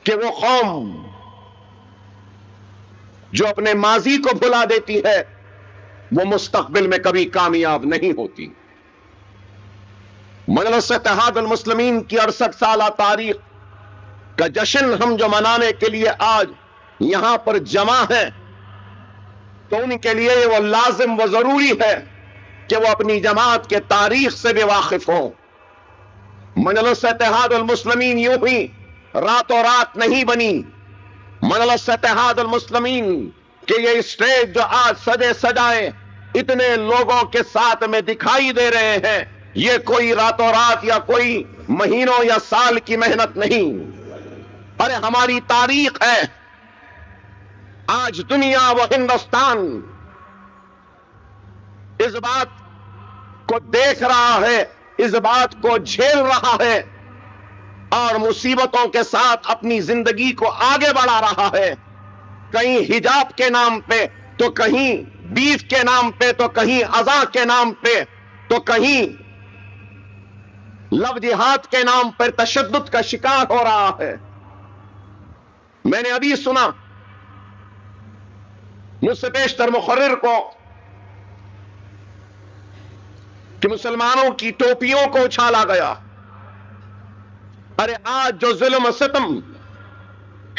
کہ وہ قوم جو اپنے ماضی کو بھلا دیتی ہے وہ مستقبل میں کبھی کامیاب نہیں ہوتی۔ مجلس اتحاد المسلمین کی 68 سالہ تاریخ کا جشن ہم جو منانے کے لیے آج یہاں پر جمع ہیں تو ان کے لیے وہ لازم و ضروری ہے کہ وہ اپنی جماعت کے تاریخ سے بھی واقف ہوں۔ مجلس اتحاد المسلمین یوں ہی راتوں رات نہیں بنی۔ مجلس اتحاد المسلمین کہ یہ اسٹیج جو آج سجے سجائے اتنے لوگوں کے ساتھ میں دکھائی دے رہے ہیں، یہ کوئی راتوں رات یا کوئی مہینوں یا سال کی محنت نہیں، ارے ہماری تاریخ ہے۔ آج دنیا و ہندوستان اس بات کو دیکھ رہا ہے، اس بات کو جھیل رہا ہے اور مصیبتوں کے ساتھ اپنی زندگی کو آگے بڑھا رہا ہے۔ کہیں حجاب کے نام پہ تو کہیں بیف کے نام پہ تو کہیں ازاں کے نام پہ تو کہیں لو جہاد کے نام پر تشدد کا شکار ہو رہا ہے۔ میں نے ابھی سنا مجھ سے بیشتر مقرر کو کہ مسلمانوں کی ٹوپیوں کو اچھالا گیا۔ ارے آج جو ظلم و ستم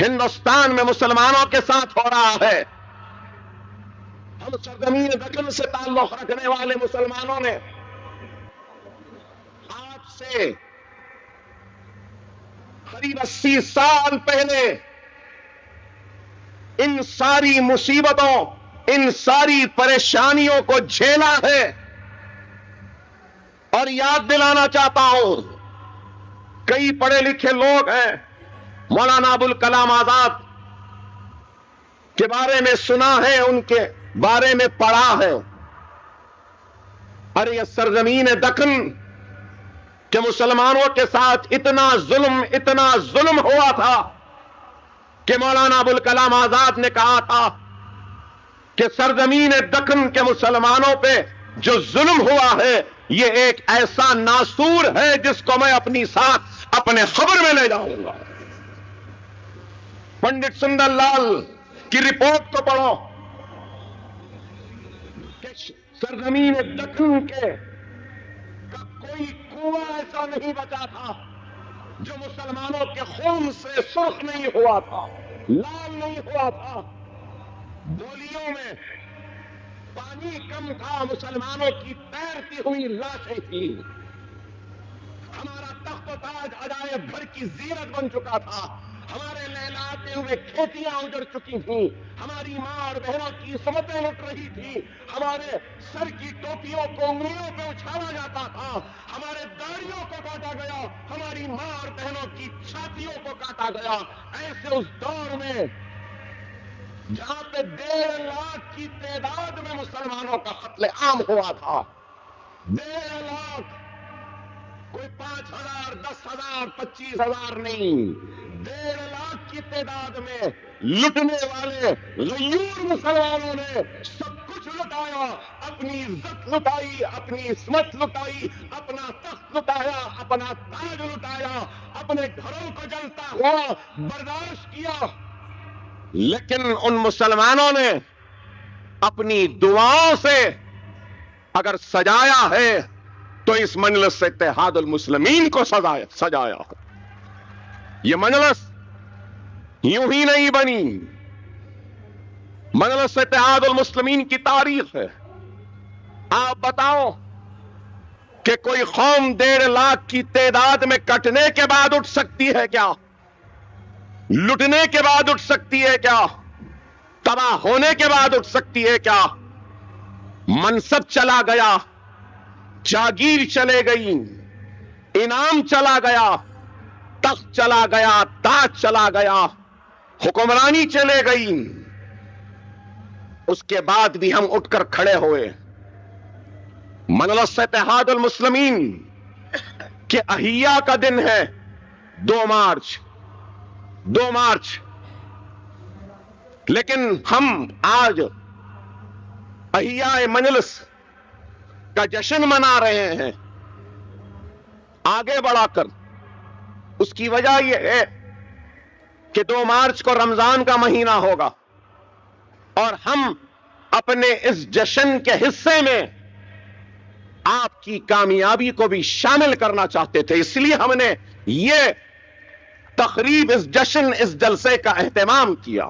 ہندوستان میں مسلمانوں کے ساتھ ہو رہا ہے، ہم سرزمین دکن سے تعلق رکھنے والے مسلمانوں نے آج سے قریب 80 سال پہلے ان ساری مصیبتوں، ان ساری پریشانیوں کو جھیلا ہے۔ اور یاد دلانا چاہتا ہوں، کئی پڑھے لکھے لوگ ہیں، مولانا ابوالکلام آزاد کے بارے میں سنا ہے، ان کے بارے میں پڑھا ہے۔ ارے یہ سرزمین دکن کہ مسلمانوں کے ساتھ اتنا ظلم ہوا تھا کہ مولانا ابوالکلام آزاد نے کہا تھا کہ سرزمین دکن کے مسلمانوں پہ جو ظلم ہوا ہے یہ ایک ایسا ناسور ہے جس کو میں اپنی ساتھ اپنے خبر میں لے جاؤں گا۔ پنڈت سندر لال کی رپورٹ کو پڑھو کہ سرزمین دکن کے کا کوئی کنواں ایسا نہیں بچا تھا جو مسلمانوں کے خون سے سرخ نہیں ہوا تھا، لال نہیں ہوا تھا۔ ڈولیوں میں پانی کم تھا، مسلمانوں کی تیرتی ہوئی لاشیں تھیں۔ ہمارا تخت و تاج عجائب گھر کی زینت بن چکا تھا، ہمارے لہلاتے ہوئے کھیتیاں اجڑ چکی تھیں، ہماری ماں اور بہنوں کی عصمتیں لٹ رہی تھی، ہمارے سر کی ٹوپیوں کو انگلیوں پہ اچھالا جاتا تھا، ہمارے داڑھیوں کو کاٹا گیا، ہماری ماں اور بہنوں کی چھاتیوں کو کاٹا گیا۔ ایسے اس دور میں جہاں پہ 1.5 لاکھ کی تعداد میں مسلمانوں کا قتل عام ہوا تھا، 1.5 لاکھ، کوئی 5,000 10,000 25,000 نہیں، 1.5 لاکھ کی تعداد میں لٹنے والے غیور مسلمانوں نے سب کچھ لٹایا، اپنی عزت لٹائی، اپنی عصمت لٹائی، اپنا تخت لٹایا، اپنا تاج لٹایا، اپنے گھروں کو جلتا ہوا برداشت کیا۔ لیکن ان مسلمانوں نے اپنی دعاؤں سے اگر سجایا ہے تو اس مجلس اتحاد المسلمین کو سجایا۔ یہ مجلس یوں ہی نہیں بنی، مجلس اتحاد المسلمین کی تاریخ ہے۔ آپ بتاؤ کہ کوئی قوم 1.5 لاکھ کی تعداد میں کٹنے کے بعد اٹھ سکتی ہے کیا؟ لٹنے کے بعد اٹھ سکتی ہے کیا؟ تباہ ہونے کے بعد اٹھ سکتی ہے کیا؟ منصب چلا گیا، جاگیر چلے گئی، انعام چلا گیا، تخت چلا گیا، تاج چلا گیا، حکمرانی چلے گئی، اس کے بعد بھی ہم اٹھ کر کھڑے ہوئے۔ مجلس اتحاد المسلمین کے احیاء کا دن ہے 2 مارچ، لیکن ہم آج احیاء مجلس کا جشن منا رہے ہیں آگے بڑھا کر۔ اس کی وجہ یہ ہے کہ 2 مارچ کو رمضان کا مہینہ ہوگا اور ہم اپنے اس جشن کے حصے میں آپ کی کامیابی کو بھی شامل کرنا چاہتے تھے. اس لیے ہم نے یہ تقریب، اس جشن، اس جلسے کا اہتمام کیا.